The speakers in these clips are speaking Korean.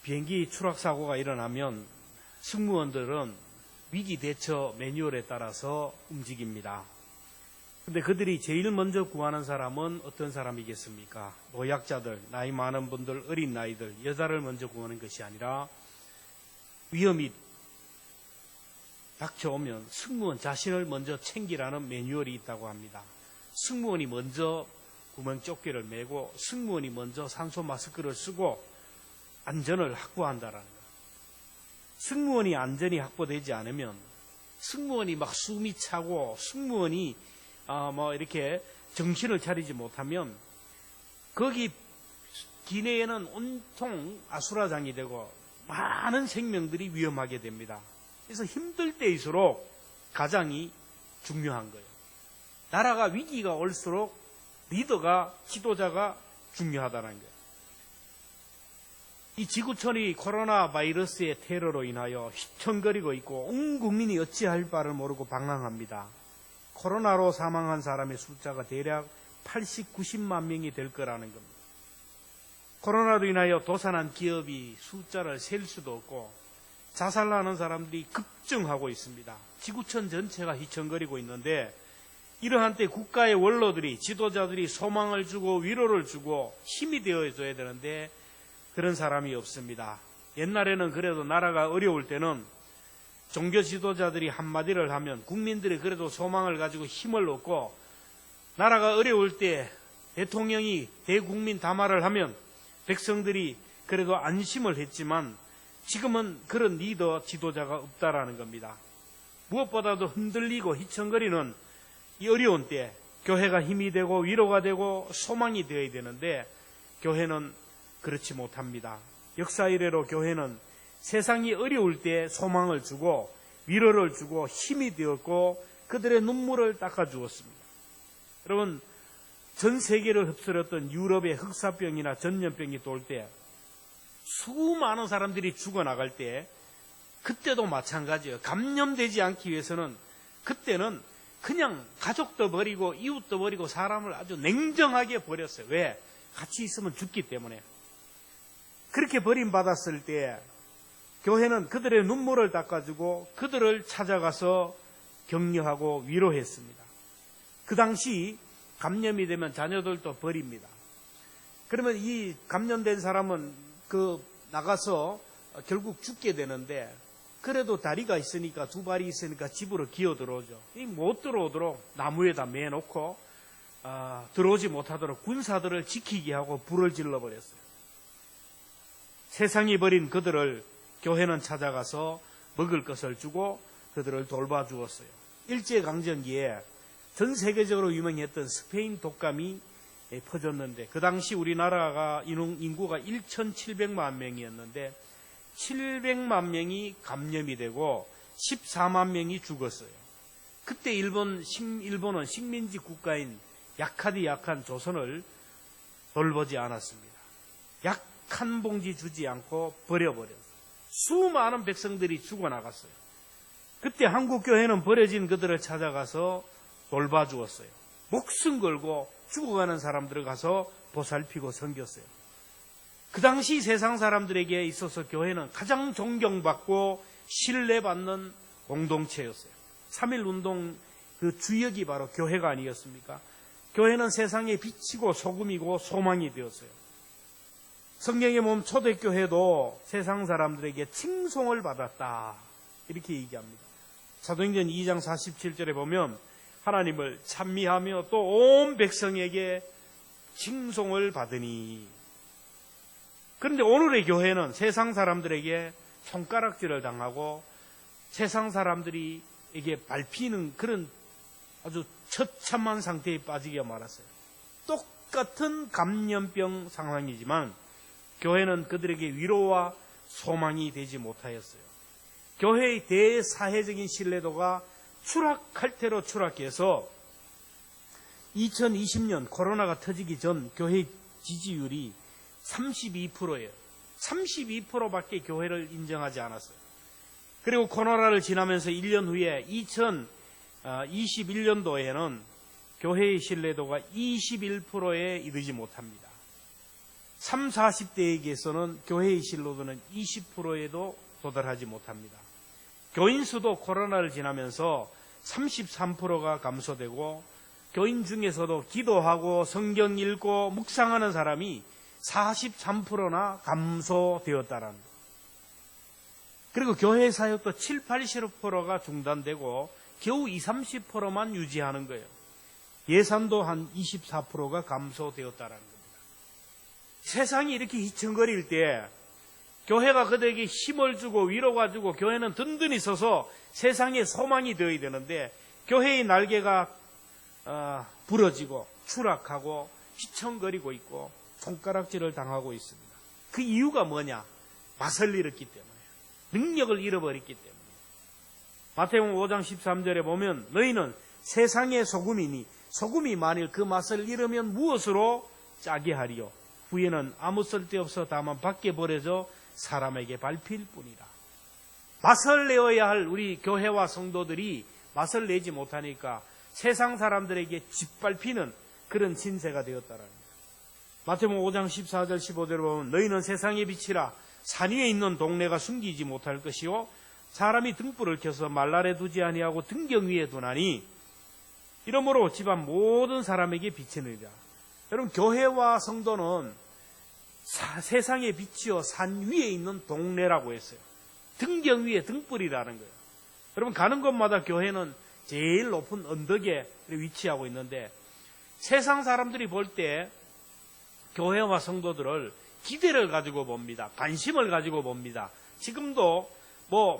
비행기 추락 사고가 일어나면 승무원들은 위기 대처 매뉴얼에 따라서 움직입니다. 근데 그들이 제일 먼저 구하는 사람은 어떤 사람이겠습니까? 노약자들, 나이 많은 분들, 어린 나이들, 여자를 먼저 구하는 것이 아니라 위험이 닥쳐오면 승무원 자신을 먼저 챙기라는 매뉴얼이 있다고 합니다. 승무원이 먼저 구명조끼를 메고 승무원이 먼저 산소 마스크를 쓰고 안전을 확보한다라는 거예요. 승무원이 안전이 확보되지 않으면 승무원이 막 숨이 차고 승무원이 이렇게 정신을 차리지 못하면 거기 기내에는 온통 아수라장이 되고 많은 생명들이 위험하게 됩니다. 그래서 힘들 때일수록 가장이 중요한 거예요. 나라가 위기가 올수록 리더가, 지도자가 중요하다는 거예요. 이 지구촌이 코로나 바이러스의 테러로 인하여 휘청거리고 있고 온 국민이 어찌할 바를 모르고 방황합니다. 코로나로 사망한 사람의 숫자가 대략 80, 90만 명이 될 거라는 겁니다. 코로나로 인하여 도산한 기업이 숫자를 셀 수도 없고 자살하는 사람들이 급증하고 있습니다. 지구촌 전체가 휘청거리고 있는데 이러한 때 국가의 원로들이, 지도자들이 소망을 주고 위로를 주고 힘이 되어줘야 되는데 그런 사람이 없습니다. 옛날에는 그래도 나라가 어려울 때는 종교 지도자들이 한마디를 하면 국민들이 그래도 소망을 가지고 힘을 얻고 나라가 어려울 때 대통령이 대국민 담화를 하면 백성들이 그래도 안심을 했지만 지금은 그런 리더, 지도자가 없다라는 겁니다. 무엇보다도 흔들리고 휘청거리는 이 어려운 때 교회가 힘이 되고 위로가 되고 소망이 되어야 되는데 교회는 그렇지 못합니다. 역사 이래로 교회는 세상이 어려울 때 소망을 주고 위로를 주고 힘이 되었고 그들의 눈물을 닦아주었습니다. 여러분, 전 세계를 휩쓸었던 유럽의 흑사병이나 전염병이 돌 때 수많은 사람들이 죽어나갈 때 그때도 마찬가지예요. 감염되지 않기 위해서는 그때는 그냥 가족도 버리고 이웃도 버리고 사람을 아주 냉정하게 버렸어요. 왜? 같이 있으면 죽기 때문에. 그렇게 버림받았을 때 교회는 그들의 눈물을 닦아주고 그들을 찾아가서 격려하고 위로했습니다. 그 당시 감염이 되면 자녀들도 버립니다. 그러면 이 감염된 사람은 나가서 결국 죽게 되는데 그래도 다리가 있으니까 두 발이 있으니까 집으로 기어 들어오죠. 못 들어오도록 나무에다 매놓고 들어오지 못하도록 군사들을 지키게 하고 불을 질러버렸어요. 세상이 버린 그들을 교회는 찾아가서 먹을 것을 주고 그들을 돌봐주었어요. 일제강점기에 전 세계적으로 유명했던 스페인 독감이 퍼졌는데 그 당시 우리나라가 인구가 1,700만 명이었는데 700만 명이 감염이 되고 14만 명이 죽었어요. 그때 일본은 식민지 국가인 약한 조선을 돌보지 않았습니다. 약 한 봉지 주지 않고 버려버렸어요. 수많은 백성들이 죽어나갔어요. 그때 한국교회는 버려진 그들을 찾아가서 돌봐주었어요. 목숨 걸고 죽어가는 사람들을 가서 보살피고 섬겼어요. 그 당시 세상 사람들에게 있어서 교회는 가장 존경받고 신뢰받는 공동체였어요. 3.1운동 그 주역이 바로 교회가 아니었습니까? 교회는 세상의 빛이고 소금이고 소망이 되었어요. 성경에 보면 초대교회도 세상 사람들에게 칭송을 받았다 이렇게 얘기합니다. 사도행전 2장 47절에 보면 하나님을 찬미하며 또 온 백성에게 칭송을 받으니. 그런데 오늘의 교회는 세상 사람들에게 손가락질을 당하고 세상 사람들에게 밟히는 그런 아주 처참한 상태에 빠지게 말았어요. 똑같은 감염병 상황이지만 교회는 그들에게 위로와 소망이 되지 못하였어요. 교회의 대사회적인 신뢰도가 추락할 대로 추락해서 2020년 코로나가 터지기 전 교회 지지율이 32%예요. 32%밖에 교회를 인정하지 않았어요. 그리고 코로나를 지나면서 1년 후에 2021년도에는 교회의 신뢰도가 21%에 이르지 못합니다. 3, 40대에게서는 교회의 신로도는 20%에도 도달하지 못합니다. 교인 수도 코로나를 지나면서 33%가 감소되고 교인 중에서도 기도하고 성경 읽고 묵상하는 사람이 43%나 감소되었다라는 것. 그리고 교회 사역도 7, 80%가 중단되고 겨우 20, 30%만 유지하는 거예요. 예산도 한 24%가 감소되었다라는 겁니다. 세상이 이렇게 휘청거릴 때 교회가 그들에게 힘을 주고 위로가 주고 교회는 든든히 서서 세상에 소망이 되어야 되는데 교회의 날개가 부러지고 추락하고 휘청거리고 있고 손가락질을 당하고 있습니다. 그 이유가 뭐냐? 맛을 잃었기 때문에, 능력을 잃어버렸기 때문에. 마태복음 5장 13절에 보면 너희는 세상의 소금이니 소금이 만일 그 맛을 잃으면 무엇으로 짜게 하리요? 후에는 아무 쓸데없어 다만 밖에 버려져 사람에게 밟힐 뿐이라. 맛을 내어야 할 우리 교회와 성도들이 맛을 내지 못하니까 세상 사람들에게 짓밟히는 그런 신세가 되었다라는 거예요. 마태복음 5장 14절 15절을 보면 너희는 세상의 빛이라 산 위에 있는 동네가 숨기지 못할 것이요 사람이 등불을 켜서 말날에 두지 아니하고 등경 위에 두나니 이러므로 집안 모든 사람에게 비치느니라. 여러분, 교회와 성도는 세상의 빛이요 산 위에 있는 동네라고 했어요. 등경 위에 등불이라는 거예요. 여러분, 가는 곳마다 교회는 제일 높은 언덕에 위치하고 있는데 세상 사람들이 볼 때 교회와 성도들을 기대를 가지고 봅니다. 관심을 가지고 봅니다. 지금도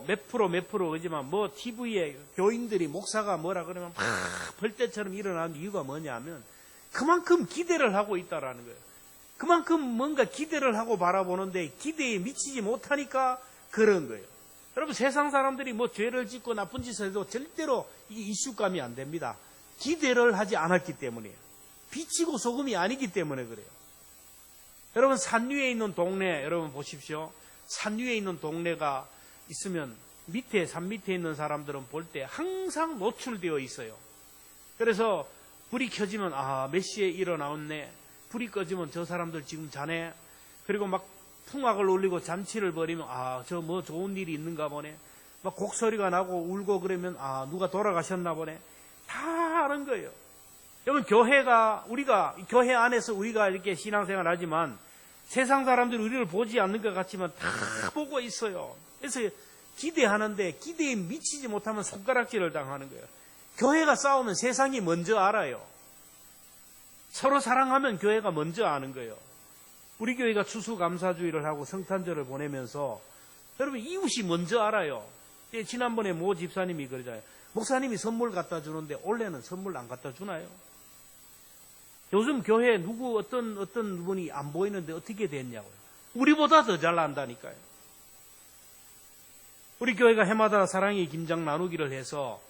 몇 프로 그지만 TV에 교인들이 목사가 뭐라 그러면 막 벌떼처럼 일어나는 이유가 뭐냐면 그만큼 기대를 하고 있다라는 거예요. 그만큼 뭔가 기대를 하고 바라보는데 기대에 미치지 못하니까 그런 거예요. 여러분, 세상 사람들이 죄를 짓고 나쁜 짓을 해도 절대로 이게 이슈감이 안 됩니다. 기대를 하지 않았기 때문이에요. 빛이고 소금이 아니기 때문에 그래요. 여러분, 산 위에 있는 동네, 여러분 보십시오. 산 위에 있는 동네가 있으면 산 밑에 있는 사람들은 볼 때 항상 노출되어 있어요. 그래서 불이 켜지면 몇 시에 일어나왔네. 불이 꺼지면 저 사람들 지금 자네. 그리고 막 풍악을 울리고 잔치를 벌이면 저 좋은 일이 있는가 보네. 막 곡소리가 나고 울고 그러면 누가 돌아가셨나 보네. 다 아는 거예요. 여러분, 우리가 교회 안에서 우리가 이렇게 신앙생활 하지만 세상 사람들이 우리를 보지 않는 것 같지만 다 보고 있어요. 그래서 기대하는데 기대에 미치지 못하면 손가락질을 당하는 거예요. 교회가 싸우면 세상이 먼저 알아요. 서로 사랑하면 교회가 먼저 아는 거예요. 우리 교회가 추수감사주의를 하고 성탄절을 보내면서 여러분, 이웃이 먼저 알아요. 지난번에 모 집사님이 그러잖아요. 목사님이 선물 갖다 주는데 올해는 선물 안 갖다 주나요? 요즘 교회에 어떤 분이 안 보이는데 어떻게 됐냐고요. 우리보다 더 잘 안다니까요. 우리 교회가 해마다 사랑의 김장 나누기를 해서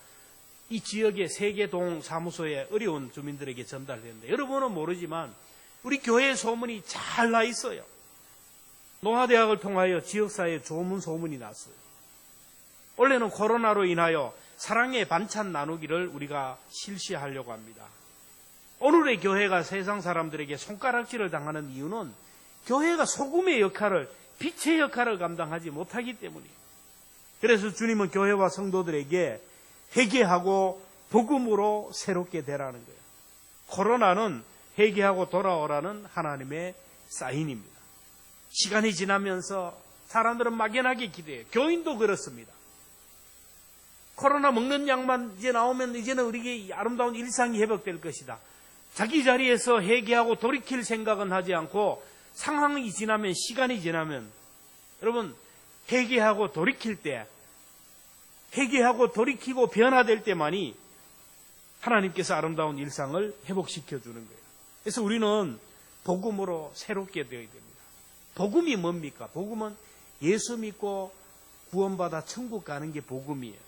이 지역의 세계동 사무소에 어려운 주민들에게 전달되는데 여러분은 모르지만 우리 교회의 소문이 잘 나 있어요. 노화대학을 통하여 지역사회에 좋은 소문이 났어요. 원래는 코로나로 인하여 사랑의 반찬 나누기를 우리가 실시하려고 합니다. 오늘의 교회가 세상 사람들에게 손가락질을 당하는 이유는 교회가 소금의 역할을, 빛의 역할을 감당하지 못하기 때문이에요. 그래서 주님은 교회와 성도들에게 회개하고 복음으로 새롭게 되라는 거예요. 코로나는 회개하고 돌아오라는 하나님의 사인입니다. 시간이 지나면서 사람들은 막연하게 기대해요. 교인도 그렇습니다. 코로나 먹는 약만 이제 나오면 이제는 우리에게 아름다운 일상이 회복될 것이다. 자기 자리에서 회개하고 돌이킬 생각은 하지 않고 상황이 지나면, 시간이 지나면 여러분, 회개하고 돌이킬 때, 회개하고 돌이키고 변화될 때만이 하나님께서 아름다운 일상을 회복시켜 주는 거예요. 그래서 우리는 복음으로 새롭게 되어야 됩니다. 복음이 뭡니까? 복음은 예수 믿고 구원받아 천국 가는 게 복음이에요.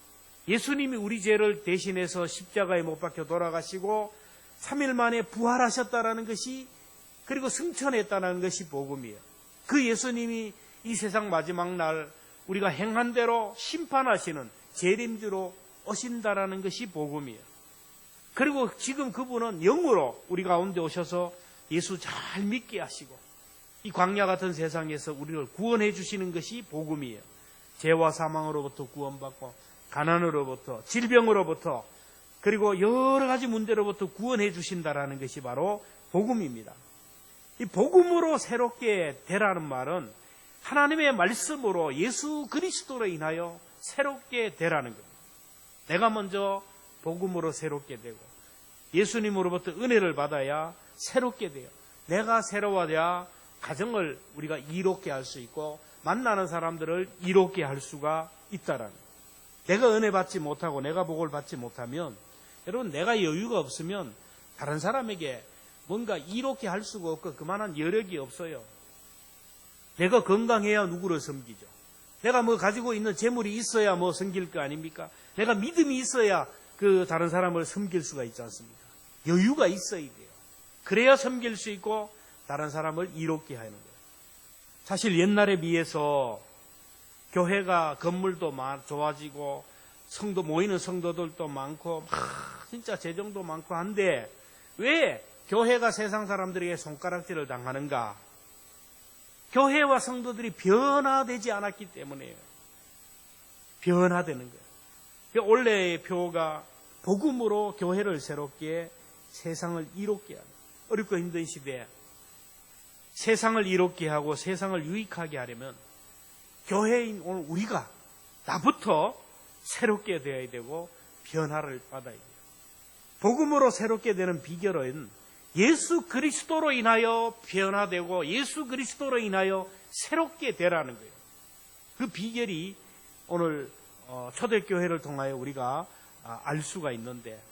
예수님이 우리 죄를 대신해서 십자가에 못 박혀 돌아가시고 3일 만에 부활하셨다라는 것이, 그리고 승천했다는 것이 복음이에요. 그 예수님이 이 세상 마지막 날 우리가 행한 대로 심판하시는 재림주로 오신다라는 것이 복음이에요. 그리고 지금 그분은 영으로 우리 가운데 오셔서 예수 잘 믿게 하시고 이 광야 같은 세상에서 우리를 구원해 주시는 것이 복음이에요. 죄와 사망으로부터 구원받고 가난으로부터 질병으로부터 그리고 여러 가지 문제로부터 구원해 주신다라는 것이 바로 복음입니다. 이 복음으로 새롭게 되라는 말은 하나님의 말씀으로 예수 그리스도로 인하여 새롭게 되라는 겁니다. 내가 먼저 복음으로 새롭게 되고 예수님으로부터 은혜를 받아야 새롭게 돼요. 내가 새로워야 가정을 우리가 이롭게 할 수 있고 만나는 사람들을 이롭게 할 수가 있다라는 거예요. 내가 은혜 받지 못하고 내가 복을 받지 못하면 여러분 내가 여유가 없으면 다른 사람에게 뭔가 이롭게 할 수가 없고 그만한 여력이 없어요. 내가 건강해야 누구를 섬기죠. 내가 뭐 가지고 있는 재물이 있어야 뭐 섬길 거 아닙니까? 내가 믿음이 있어야 그 다른 사람을 섬길 수가 있지 않습니까? 여유가 있어야 돼요. 그래야 섬길 수 있고 다른 사람을 이롭게 하는 거예요. 사실 옛날에 비해서 교회가 건물도 좋아지고 성도 모이는 성도들도 많고 진짜 재정도 많고 한데 왜 교회가 세상 사람들에게 손가락질을 당하는가? 교회와 성도들이 변화되지 않았기 때문에요. 변화되는 거예요. 원래의 표가 복음으로 교회를 새롭게 세상을 이롭게 하는 어렵고 힘든 시대에 세상을 이롭게 하고 세상을 유익하게 하려면 교회인 오늘 우리가 나부터 새롭게 되어야 되고 변화를 받아야 돼요. 복음으로 새롭게 되는 비결은 예수 그리스도로 인하여 변화되고 예수 그리스도로 인하여 새롭게 되라는 거예요. 그 비결이 오늘 초대교회를 통하여 우리가 알 수가 있는데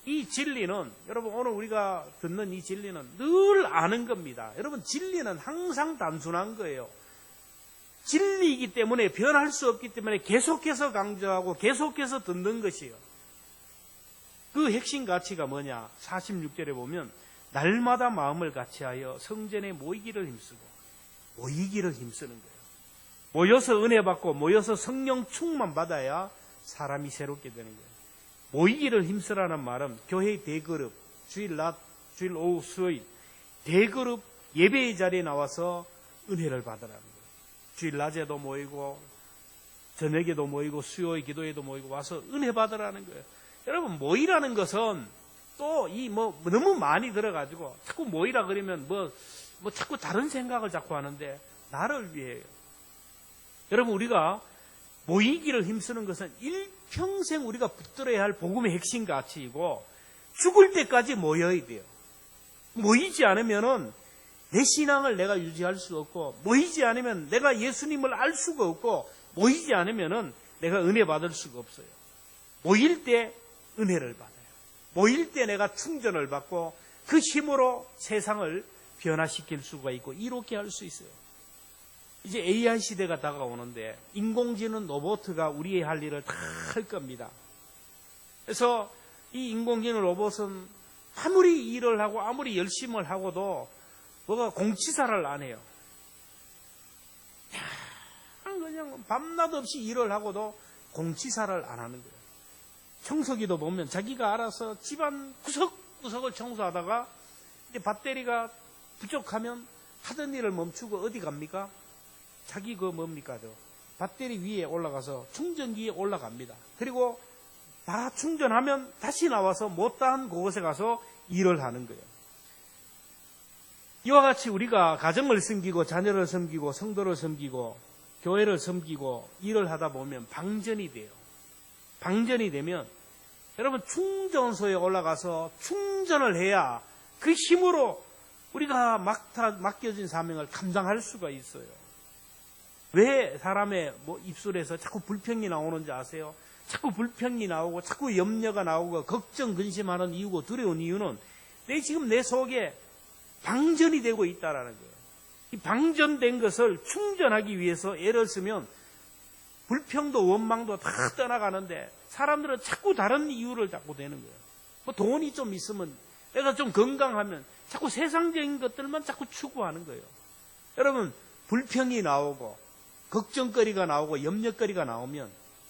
이 진리는 여러분 오늘 우리가 듣는 이 진리는 늘 아는 겁니다. 여러분 진리는 항상 단순한 거예요. 진리이기 때문에 변할 수 없기 때문에 계속해서 강조하고 계속해서 듣는 것이에요. 그 핵심 가치가 뭐냐? 46절에 보면 날마다 마음을 같이하여 성전에 모이기를 힘쓰고 모이기를 힘쓰는 거예요. 모여서 은혜 받고 모여서 성령 충만 받아야 사람이 새롭게 되는 거예요. 모이기를 힘쓰라는 말은 교회의 대그룹, 주일 낮, 주일 오후, 수요일 대그룹 예배의 자리에 나와서 은혜를 받으라는 거예요. 주일 낮에도 모이고 저녁에도 모이고 수요일 기도에도 모이고 와서 은혜 받으라는 거예요. 여러분 모이라는 것은 또 너무 많이 들어가지고 자꾸 모이라 그러면 자꾸 다른 생각을 자꾸 하는데 나를 위해요. 여러분 우리가 모이기를 힘쓰는 것은 일평생 우리가 붙들어야 할 복음의 핵심 가치이고 죽을 때까지 모여야 돼요. 모이지 않으면은 내 신앙을 내가 유지할 수 없고 모이지 않으면 내가 예수님을 알 수가 없고 모이지 않으면은 내가 은혜 받을 수가 없어요. 모일 때 은혜를 받아요. 모일 때 내가 충전을 받고 그 힘으로 세상을 변화시킬 수가 있고 이롭게 할 수 있어요. 이제 AI 시대가 다가오는데 인공지능 로봇가 우리의 할 일을 다 할 겁니다. 그래서 이 인공지능 로봇은 아무리 일을 하고 아무리 열심을 하고도 뭐가 공치사를 안 해요. 그냥 밤낮 없이 일을 하고도 공치사를 안 하는 거예요. 청소기도 보면 자기가 알아서 집안 구석구석을 청소하다가 이제 배터리가 부족하면 하던 일을 멈추고 어디 갑니까? 자기 뭡니까? 배터리 위에 올라가서 충전기에 올라갑니다. 그리고 다 충전하면 다시 나와서 못다한 그곳에 가서 일을 하는 거예요. 이와 같이 우리가 가정을 섬기고 자녀를 섬기고 성도를 섬기고 교회를 섬기고 일을 하다 보면 방전이 돼요. 방전이 되면 여러분 충전소에 올라가서 충전을 해야 그 힘으로 우리가 맡겨진 사명을 감당할 수가 있어요. 왜 사람의 입술에서 자꾸 불평이 나오는지 아세요? 자꾸 불평이 나오고 자꾸 염려가 나오고 걱정 근심하는 이유고 두려운 이유는 지금 내 속에 방전이 되고 있다라는 거예요. 이 방전된 것을 충전하기 위해서 애를 쓰면 불평도 원망도 다 떠나가는데 사람들은 자꾸 다른 이유를 자꾸 대는 거예요. 돈이 좀 있으면 내가 좀 건강하면 자꾸 세상적인 것들만 자꾸 추구하는 거예요. 여러분 불평이 나오고 걱정거리가 나오고 염려거리가 나오면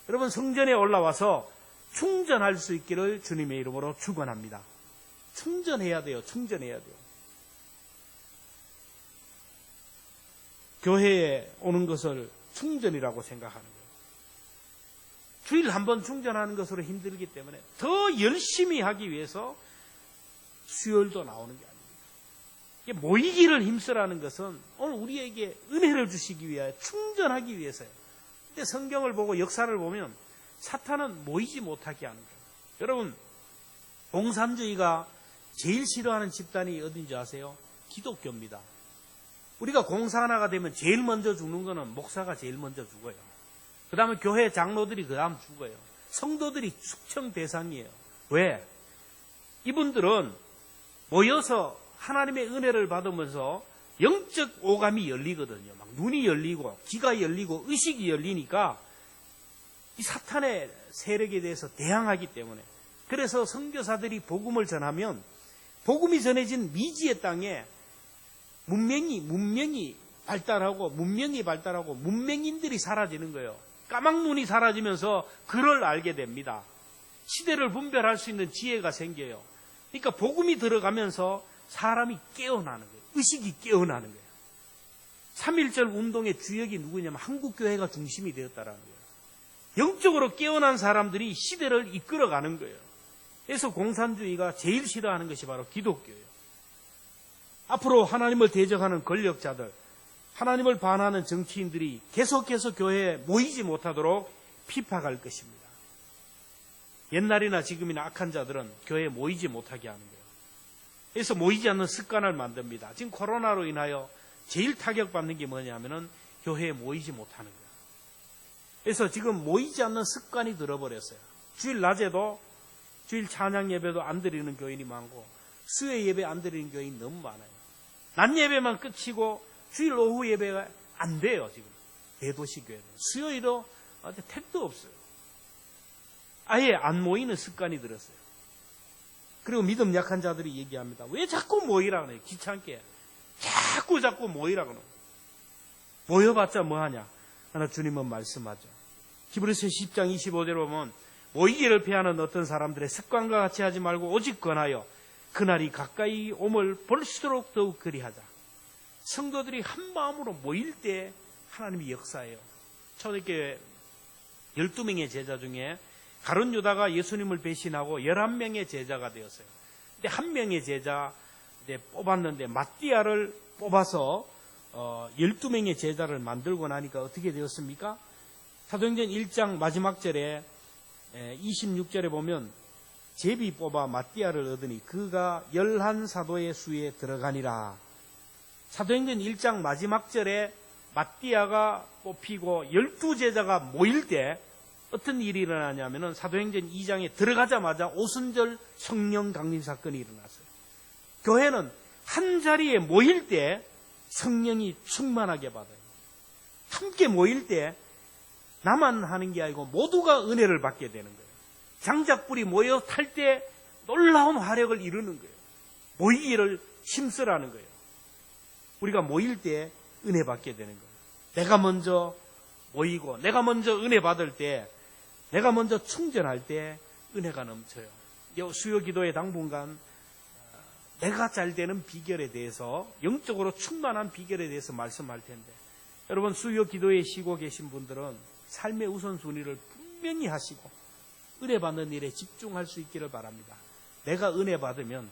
여러분 성전에 올라와서 충전할 수 있기를 주님의 이름으로 축원합니다. 충전해야 돼요. 충전해야 돼요. 교회에 오는 것을 충전이라고 생각하는 거예요. 주일 한 번 충전하는 것으로 힘들기 때문에 더 열심히 하기 위해서 수요일도 나오는 게 아닙니다. 이게 모이기를 힘쓰라는 것은 오늘 우리에게 은혜를 주시기 위하여 충전하기 위해서예요. 근데 성경을 보고 역사를 보면 사탄은 모이지 못하게 하는 거예요. 여러분, 공산주의가 제일 싫어하는 집단이 어딘지 아세요? 기독교입니다. 우리가 공사 하나가 되면 제일 먼저 죽는 거는 목사가 제일 먼저 죽어요. 그 다음에 교회 장로들이 그 다음 죽어요. 성도들이 숙청 대상이에요. 왜? 이분들은 모여서 하나님의 은혜를 받으면서 영적 오감이 열리거든요. 막 눈이 열리고 귀가 열리고 의식이 열리니까 이 사탄의 세력에 대해서 대항하기 때문에, 그래서 선교사들이 복음을 전하면 복음이 전해진 미지의 땅에 문명이 발달하고 문명인들이 사라지는 거예요. 까막눈이 사라지면서 글을 알게 됩니다. 시대를 분별할 수 있는 지혜가 생겨요. 그러니까 복음이 들어가면서 사람이 깨어나는 거예요. 의식이 깨어나는 거예요. 3.1절 운동의 주역이 누구냐면 한국교회가 중심이 되었다라는 거예요. 영적으로 깨어난 사람들이 시대를 이끌어가는 거예요. 그래서 공산주의가 제일 싫어하는 것이 바로 기독교예요. 앞으로 하나님을 대적하는 권력자들, 하나님을 반하는 정치인들이 계속해서 교회에 모이지 못하도록 핍박할 것입니다. 옛날이나 지금이나 악한 자들은 교회에 모이지 못하게 하는 거예요. 그래서 모이지 않는 습관을 만듭니다. 지금 코로나로 인하여 제일 타격받는 게 뭐냐면은 교회에 모이지 못하는 거예요. 그래서 지금 모이지 않는 습관이 들어버렸어요. 주일 낮에도 주일 찬양 예배도 안 드리는 교인이 많고 수요 예배 안 드리는 교인이 너무 많아요. 낮 예배만 끝이고 주일 오후 예배가 안 돼요. 지금 대도시 교회는 수요일도 택도 없어요. 아예 안 모이는 습관이 들었어요. 그리고 믿음 약한 자들이 얘기합니다. 왜 자꾸 모이라 그래요? 귀찮게 자꾸 모이라 그래요. 모여봤자 뭐하냐? 하나 주님은 말씀하죠. 히브리서 10장 25절에 보면 모이기를 피하는 어떤 사람들의 습관과 같이 하지 말고 오직 권하여 그날이 가까이 옴을 볼수록 더욱 그리하자. 성도들이 한 마음으로 모일 때 하나님이 역사해요. 초대교회 12명의 제자 중에 가룟 유다가 예수님을 배신하고 11명의 제자가 되었어요. 근데 한 명의 제자 뽑았는데 마띠아를 뽑아서 12명의 제자를 만들고 나니까 어떻게 되었습니까? 사도행전 1장 마지막 절에 26절에 보면 제비 뽑아 마띠아를 얻으니 그가 11사도의 수에 들어가니라. 사도행전 1장 마지막 절에 마띠아가 뽑히고 12제자가 모일 때 어떤 일이 일어나냐면은 사도행전 2장에 들어가자마자 오순절 성령 강림 사건이 일어났어요. 교회는 한 자리에 모일 때 성령이 충만하게 받아요. 함께 모일 때 나만 하는 게 아니고 모두가 은혜를 받게 되는 거예요. 장작불이 모여 탈 때 놀라운 화력을 이루는 거예요. 모이기를 힘쓰라는 거예요. 우리가 모일 때 은혜 받게 되는 거예요. 내가 먼저 모이고 내가 먼저 은혜 받을 때, 내가 먼저 충전할 때 은혜가 넘쳐요. 수요 기도의 당분간 내가 잘 되는 비결에 대해서, 영적으로 충만한 비결에 대해서 말씀할 텐데, 여러분 수요 기도에 쉬고 계신 분들은 삶의 우선순위를 분명히 하시고 은혜 받는 일에 집중할 수 있기를 바랍니다. 내가 은혜 받으면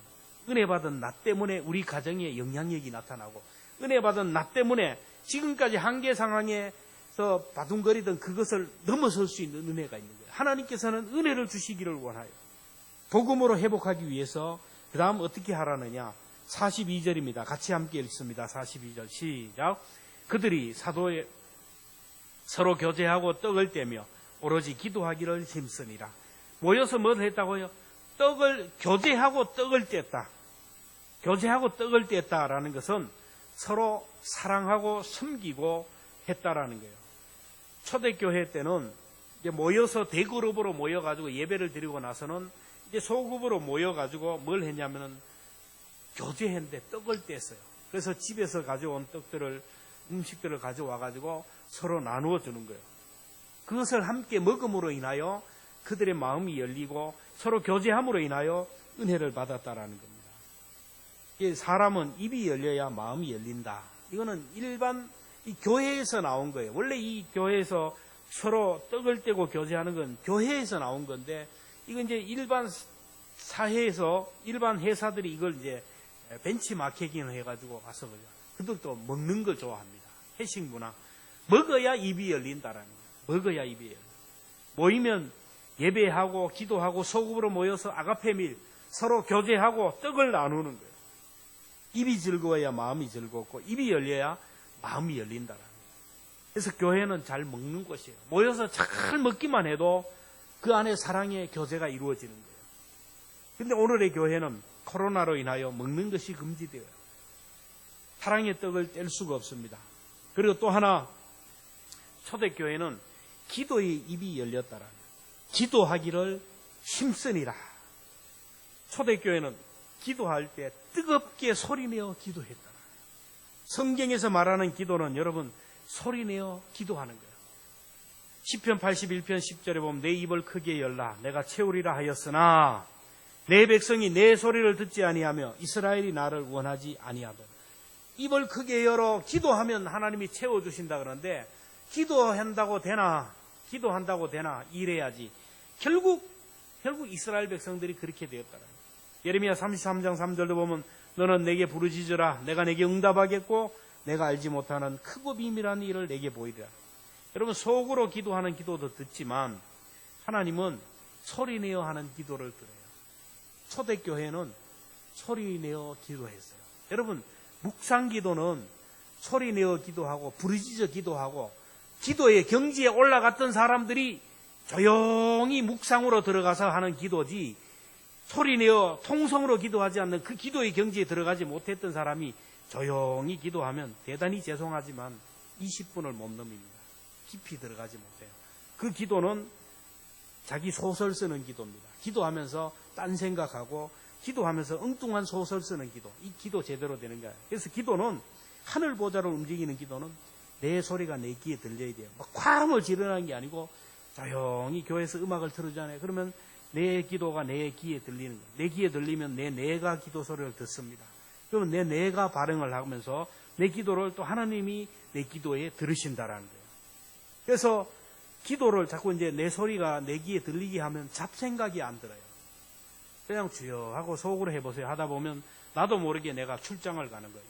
은혜 받은 나 때문에 우리 가정에 영향력이 나타나고, 은혜 받은 나 때문에 지금까지 한계 상황에서 바둥거리던 그것을 넘어설 수 있는 은혜가 있는 거예요. 하나님께서는 은혜를 주시기를 원하여 복음으로 회복하기 위해서 그 다음 어떻게 하라느냐? 42절입니다. 같이 함께 읽습니다. 42절 시작. 그들이 사도에 서로 교제하고 떡을 떼며 오로지 기도하기를 힘쓰니라. 모여서 뭘 했다고요? 교제하고 떡을 뗐다. 교제하고 떡을 뗐다라는 것은 서로 사랑하고 섬기고 했다라는 거예요. 초대교회 때는 이제 모여서 대그룹으로 모여가지고 예배를 드리고 나서는 이제 소그룹으로 모여가지고 뭘 했냐면은 교제했는데 떡을 뗐어요. 그래서 집에서 가져온 음식들을 가져와가지고 서로 나누어 주는 거예요. 그것을 함께 먹음으로 인하여 그들의 마음이 열리고 서로 교제함으로 인하여 은혜를 받았다라는 겁니다. 사람은 입이 열려야 마음이 열린다. 이거는 일반 이 교회에서 나온 거예요. 원래 이 교회에서 서로 떡을 떼고 교제하는 건 교회에서 나온 건데, 이건 이제 일반 사회에서, 일반 회사들이 이걸 이제 벤치마케팅을 해가지고 와서 그죠. 그들도 먹는 걸 좋아합니다. 회식 문화. 먹어야 입이 열린다라는 거예요. 먹어야 입이 열린다. 모이면 예배하고 기도하고 소급으로 모여서 아가페밀 서로 교제하고 떡을 나누는 거예요. 입이 즐거워야 마음이 즐겁고 입이 열려야 마음이 열린다라는 거예요. 그래서 교회는 잘 먹는 곳이에요. 모여서 잘 먹기만 해도 그 안에 사랑의 교제가 이루어지는 거예요. 근데 오늘의 교회는 코로나로 인하여 먹는 것이 금지되어요. 사랑의 떡을 뗄 수가 없습니다. 그리고 또 하나, 초대교회는 기도의 입이 열렸다라는 거예요. 기도하기를 힘쓰니라. 초대교회는 기도할 때 뜨겁게 소리내어 기도했다. 성경에서 말하는 기도는 여러분 소리내어 기도하는 거예요. 시편 81편 10절에 보면 내 입을 크게 열라 내가 채우리라 하였으나 내 백성이 내 소리를 듣지 아니하며 이스라엘이 나를 원하지 아니하도다. 입을 크게 열어 기도하면 하나님이 채워주신다 그러는데 기도한다고 되나 이래야지. 결국 이스라엘 백성들이 그렇게 되었다는 거예요. 예레미야 33장 3절도 보면 너는 내게 부르짖으라 내가 내게 응답하겠고 내가 알지 못하는 크고 비밀한 일을 내게 보이리라. 여러분 속으로 기도하는 기도도 듣지만 하나님은 소리내어 하는 기도를 들어요. 초대교회는 소리내어 기도했어요. 여러분 묵상기도는 소리내어 기도하고 부르짖어 기도하고 기도의 경지에 올라갔던 사람들이 조용히 묵상으로 들어가서 하는 기도지 소리내어 통성으로 기도하지 않는 그 기도의 경지에 들어가지 못했던 사람이 조용히 기도하면 대단히 죄송하지만 20분을 못 넘깁니다. 깊이 들어가지 못해요. 그 기도는 자기 소설 쓰는 기도입니다. 기도하면서 딴 생각하고 기도하면서 엉뚱한 소설 쓰는 기도. 이 기도 제대로 되는 거예요. 그래서 기도는 하늘 보좌를 움직이는 기도는 내 소리가 내 귀에 들려야 돼요. 막 과음을 지르는 게 아니고 조용히 교회에서 음악을 틀어주잖아요. 그러면 내 기도가 내 귀에 들리는 거예요. 내 귀에 들리면 내 뇌가 기도 소리를 듣습니다. 그러면 내 뇌가 반응을 하면서 내 기도를 또 하나님이 내 기도에 들으신다라는 거예요. 그래서 기도를 자꾸 이제 내 소리가 내 귀에 들리게 하면 잡생각이 안 들어요. 그냥 주여 하고 속으로 해보세요. 하다 보면 나도 모르게 내가 출장을 가는 거예요.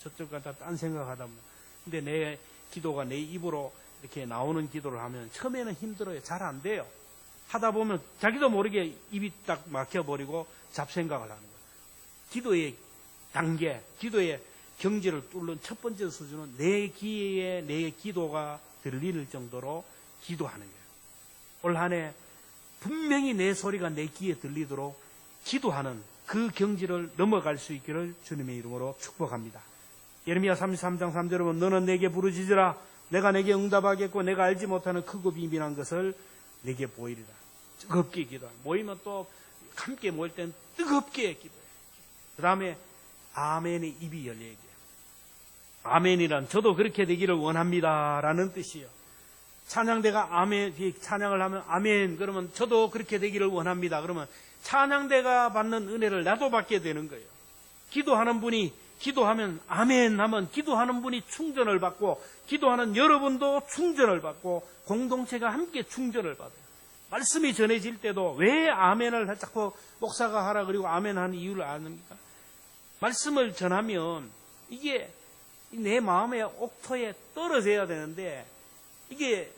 저쪽 가다 딴 생각하다 보면. 근데 내 기도가 내 입으로 이렇게 나오는 기도를 하면 처음에는 힘들어요. 잘 안 돼요. 하다 보면 자기도 모르게 입이 딱 막혀버리고 잡생각을 하는 거예요. 기도의 단계, 기도의 경지를 뚫는 첫 번째 수준은 내 귀에 내 기도가 들릴 정도로 기도하는 거예요. 올 한 해 분명히 내 소리가 내 귀에 들리도록 기도하는 그 경지를 넘어갈 수 있기를 주님의 이름으로 축복합니다. 예레미야 33장 3절에 보면 너는 내게 부르짖으라 내가 내게 응답하겠고 내가 알지 못하는 크고 비밀한 것을 내게 보이리라. 뜨겁게 기도하라. 모이면 또 함께 모일 땐 뜨겁게 기도해요. 그 다음에 아멘의 입이 열려야 돼요. 아멘이란 저도 그렇게 되기를 원합니다 라는 뜻이에요. 찬양대가 아멘, 찬양을 하면 아멘 그러면 저도 그렇게 되기를 원합니다. 그러면 찬양대가 받는 은혜를 나도 받게 되는 거예요. 기도하는 분이 기도하면 아멘 하면 기도하는 분이 충전을 받고 기도하는 여러분도 충전을 받고 공동체가 함께 충전을 받아요. 말씀이 전해질 때도 왜 아멘을 자꾸 목사가 하라 그리고 아멘 하는 이유를 아십니까? 말씀을 전하면 이게 내 마음의 옥토에 떨어져야 되는데 이게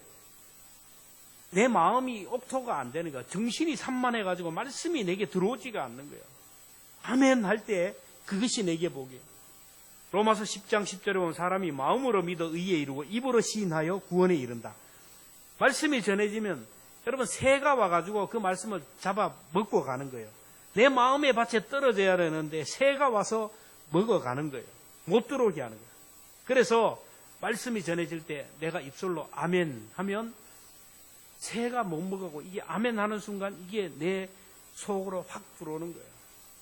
내 마음이 옥토가 안 되는 거야. 정신이 산만해가지고 말씀이 내게 들어오지가 않는 거예요. 아멘 할 때 그것이 내게 복이에요. 로마서 10장 10절에 보면 사람이 마음으로 믿어 의에 이르고 입으로 시인하여 구원에 이른다. 말씀이 전해지면 여러분 새가 와가지고 그 말씀을 잡아 먹고 가는 거예요. 내 마음의 밭에 떨어져야 되는데 새가 와서 먹어가는 거예요. 못 들어오게 하는 거예요. 그래서 말씀이 전해질 때 내가 입술로 아멘 하면 새가 못 먹고 이게 아멘 하는 순간 이게 내 속으로 확 들어오는 거예요.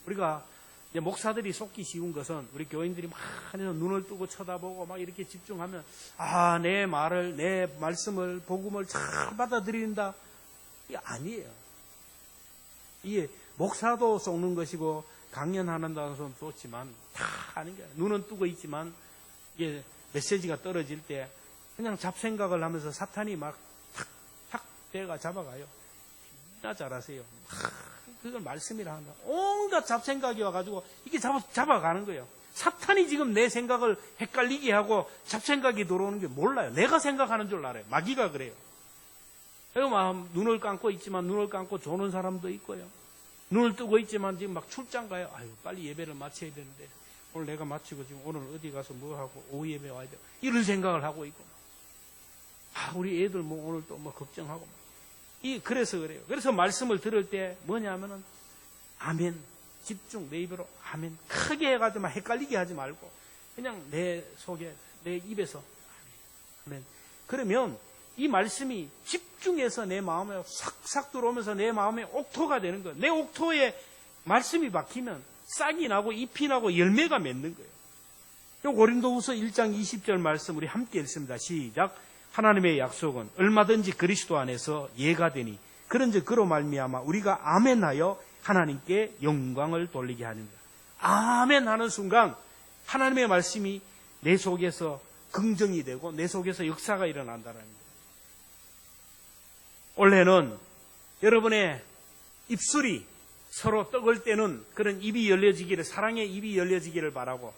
우리가 이제 목사들이 속기 쉬운 것은 우리 교인들이 막 눈을 뜨고 쳐다보고 막 이렇게 집중하면 내 말을 내 말씀을 복음을 잘 받아들인다. 이게 아니에요. 이게 목사도 속는 것이고 강연하는 것은 좋지만 다 아닌 거예요. 눈은 뜨고 있지만 이게 메시지가 떨어질 때 그냥 잡생각을 하면서 사탄이 막 탁탁 대가 잡아가요. 나 잘하세요. 그걸 말씀이라 한다. 온갖 잡생각이 와가지고 이게 잡아가는 거예요. 사탄이 지금 내 생각을 헷갈리게 하고 잡생각이 들어오는 게 몰라요. 내가 생각하는 줄 알아요. 마귀가 그래요. 막 눈을 감고 있지만 눈을 감고 조는 사람도 있고요. 눈을 뜨고 있지만 지금 막 출장 가요. 아유, 빨리 예배를 마쳐야 되는데 오늘 내가 마치고 지금 오늘 어디 가서 뭐 하고 오후 예배 와야 돼. 이런 생각을 하고 있고. 우리 애들 뭐 오늘 또 뭐 걱정하고. 그래서 그래요. 그래서 말씀을 들을 때 뭐냐면은 아멘. 집중, 내 입으로 아멘. 크게 해가지고 막 헷갈리게 하지 말고 그냥 내 속에, 내 입에서 아멘. 그러면 이 말씀이 집중해서 내 마음에 싹싹 들어오면서 내 마음에 옥토가 되는 거예요. 내 옥토에 말씀이 박히면 싹이 나고 잎이 나고 열매가 맺는 거예요. 고린도후서 1장 20절 말씀 우리 함께 읽습니다. 시작. 하나님의 약속은 얼마든지 그리스도 안에서 예가 되니 그런즉 그로 말미암아 우리가 아멘하여 하나님께 영광을 돌리게 하는 거예요. 아멘 하는 순간 하나님의 말씀이 내 속에서 긍정이 되고 내 속에서 역사가 일어난다는 거예요. 올해는 여러분의 입술이 서로 떡을 떼는 그런 입이 열려지기를, 사랑의 입이 열려지기를 바라고,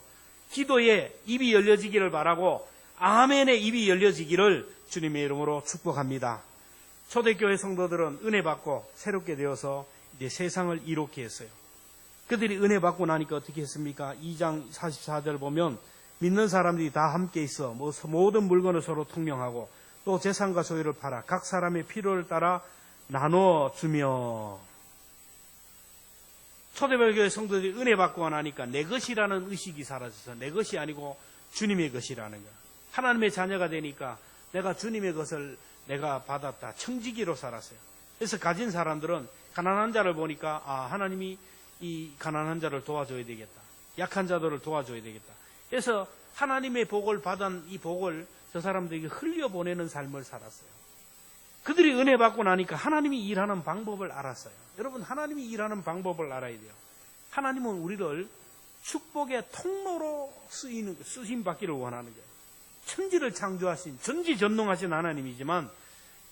기도의 입이 열려지기를 바라고, 아멘의 입이 열려지기를 주님의 이름으로 축복합니다. 초대교회 성도들은 은혜 받고 새롭게 되어서 이제 세상을 이롭게 했어요. 그들이 은혜 받고 나니까 어떻게 했습니까? 2장 44절 보면 믿는 사람들이 다 함께 있어 모든 물건을 서로 통용하고 또 재산과 소유를 팔아 각 사람의 필요를 따라 나눠주며. 초대교회 성도들이 은혜 받고 나니까 내 것이라는 의식이 사라져서 내 것이 아니고 주님의 것이라는 거야. 하나님의 자녀가 되니까 내가 주님의 것을 내가 받았다. 청지기로 살았어요. 그래서 가진 사람들은 가난한 자를 보니까 하나님이 이 가난한 자를 도와줘야 되겠다. 약한 자들을 도와줘야 되겠다. 그래서 하나님의 복을 받은 이 복을 저 사람들에게 흘려보내는 삶을 살았어요. 그들이 은혜 받고 나니까 하나님이 일하는 방법을 알았어요. 여러분, 하나님이 일하는 방법을 알아야 돼요. 하나님은 우리를 축복의 통로로 쓰임 받기를 원하는 거예요. 천지를 창조하신 전지전능하신 하나님이지만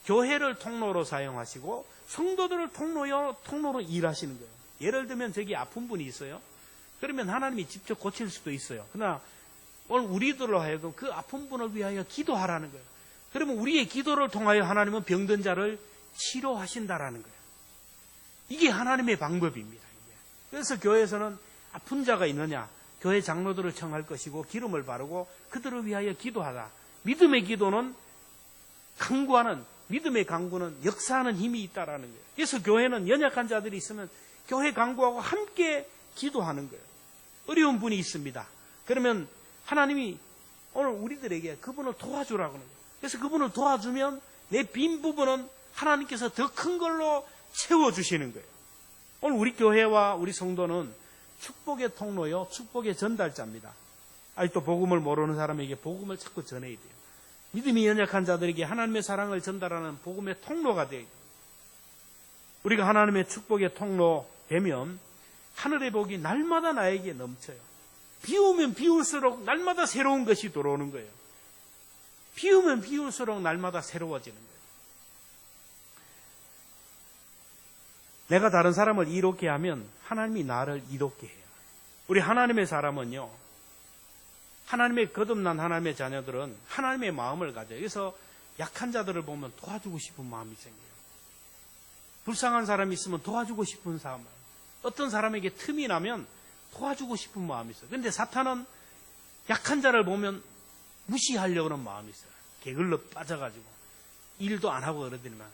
교회를 통로로 사용하시고 성도들을 통로로 일하시는 거예요. 예를 들면 저기 아픈 분이 있어요. 그러면 하나님이 직접 고칠 수도 있어요. 그러나 오늘 우리들로 하여금 그 아픈 분을 위하여 기도하라는 거예요. 그러면 우리의 기도를 통하여 하나님은 병든 자를 치료하신다라는 거예요. 이게 하나님의 방법입니다. 그래서 교회에서는 아픈 자가 있느냐, 교회 장로들을 청할 것이고 기름을 바르고 그들을 위하여 기도하라. 믿음의 기도는 강구하는, 믿음의 강구는 역사하는 힘이 있다라는 거예요. 그래서 교회는 연약한 자들이 있으면 교회 강구하고 함께 기도하는 거예요. 어려운 분이 있습니다. 그러면 하나님이 오늘 우리들에게 그분을 도와주라고 하는 거예요. 그래서 그분을 도와주면 내 빈 부분은 하나님께서 더 큰 걸로 채워주시는 거예요. 오늘 우리 교회와 우리 성도는 축복의 통로요, 축복의 전달자입니다. 아직도 복음을 모르는 사람에게 복음을 자꾸 전해야 돼요. 믿음이 연약한 자들에게 하나님의 사랑을 전달하는 복음의 통로가 돼요. 우리가 하나님의 축복의 통로 되면 하늘의 복이 날마다 나에게 넘쳐요. 비 오면 비 올수록 날마다 새로운 것이 들어오는 거예요. 비 오면 비 올수록 날마다 새로워지는 거예요. 내가 다른 사람을 이롭게 하면 하나님이 나를 이롭게 해요. 우리 하나님의 사람은요, 하나님의 거듭난 하나님의 자녀들은 하나님의 마음을 가져요. 그래서 약한 자들을 보면 도와주고 싶은 마음이 생겨요. 불쌍한 사람이 있으면 도와주고 싶은 마음, 어떤 사람에게 틈이 나면 도와주고 싶은 마음이 있어요. 그런데 사탄은 약한 자를 보면 무시하려고 하는 마음이 있어요. 게을러 빠져가지고 일도 안 하고 그러더니만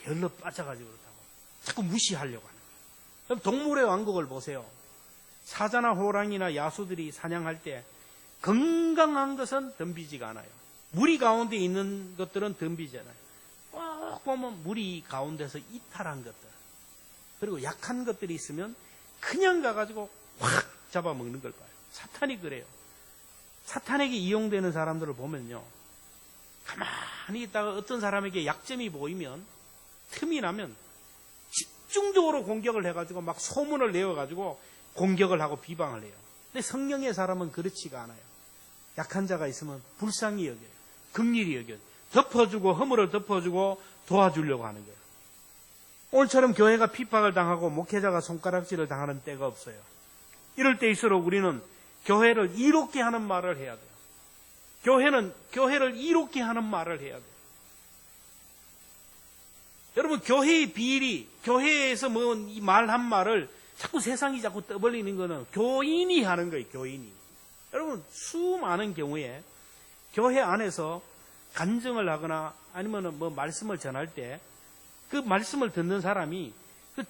게을러 빠져가지고 그렇다고 자꾸 무시하려고 하는 거예요. 그럼 동물의 왕국을 보세요. 사자나 호랑이나 야수들이 사냥할 때 건강한 것은 덤비지가 않아요. 무리 가운데 있는 것들은 덤비잖아요. 꼭 보면 무리 가운데서 이탈한 것들, 그리고 약한 것들이 있으면 그냥 가가지고 확 잡아먹는 걸 봐요. 사탄이 그래요. 사탄에게 이용되는 사람들을 보면요, 가만히 있다가 어떤 사람에게 약점이 보이면, 틈이 나면 집중적으로 공격을 해가지고 막 소문을 내어가지고 공격을 하고 비방을 해요. 근데 성령의 사람은 그렇지가 않아요. 약한 자가 있으면 불쌍히 여겨요. 긍휼히 여겨요. 덮어주고 허물을 덮어주고 도와주려고 하는 거예요. 오늘처럼 교회가 핍박을 당하고 목회자가 손가락질을 당하는 때가 없어요. 이럴 때일수록 우리는 교회를 이롭게 하는 말을 해야 돼요. 교회를 이롭게 하는 말을 해야 돼요. 여러분, 교회의 비리, 교회에서 뭐 말한 말을 자꾸 세상이 자꾸 떠벌리는 거는 교인이 하는 거예요, 교인이. 여러분, 수많은 경우에 교회 안에서 간증을 하거나 아니면 뭐 말씀을 전할 때 그 말씀을 듣는 사람이 그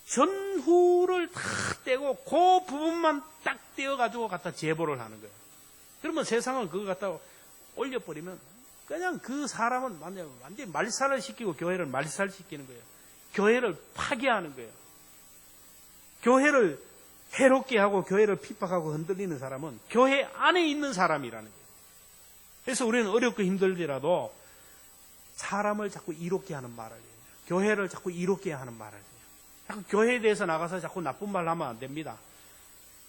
전후를 다 떼고 그 부분만 딱 떼어가지고 갖다 제보를 하는 거예요. 그러면 세상은 그거 갖다 올려버리면 그냥 그 사람은 완전히 말살을 시키고 교회를 말살시키는 거예요. 교회를 파괴하는 거예요. 교회를 해롭게 하고 교회를 핍박하고 흔들리는 사람은 교회 안에 있는 사람이라는 거예요. 그래서 우리는 어렵고 힘들더라도 사람을 자꾸 이롭게 하는 말을 해요. 교회를 자꾸 이롭게 하는 말을 해요. 자꾸 교회에 대해서 나가서 자꾸 나쁜 말을 하면 안 됩니다.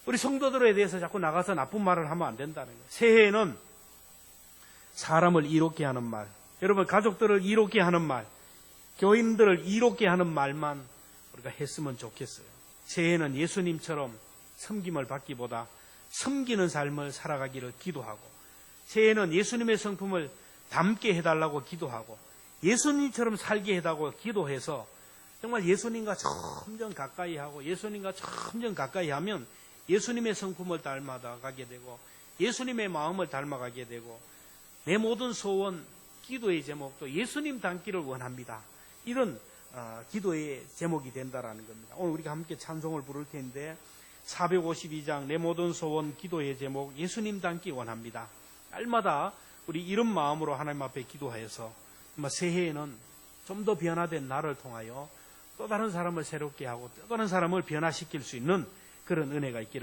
우리 성도들에 대해서 자꾸 나가서 나쁜 말을 하면 안 된다는 거예요. 새해에는 사람을 이롭게 하는 말, 여러분 가족들을 이롭게 하는 말, 교인들을 이롭게 하는 말만 우리가 했으면 좋겠어요. 새해에는 예수님처럼 섬김을 받기보다 섬기는 삶을 살아가기를 기도하고, 새해에는 예수님의 성품을 담게 해달라고 기도하고, 예수님처럼 살게 해달라고 기도해서 정말 예수님과 점점 가까이 하고 예수님과 점점 가까이 하면 예수님의 성품을 닮아가게 되고 예수님의 마음을 닮아가게 되고, 내 모든 소원, 기도의 제목도 예수님 닮기를 원합니다. 이런 기도의 제목이 된다라는 겁니다. 오늘 우리가 함께 찬송을 부를 텐데 452장 내 모든 소원 기도의 제목 예수님 닮기 원합니다. 날마다 우리 이런 마음으로 하나님 앞에 기도하여서 새해에는 좀 더 변화된 나를 통하여 또 다른 사람을 새롭게 하고 또 다른 사람을 변화시킬 수 있는 그런 은혜가 있기를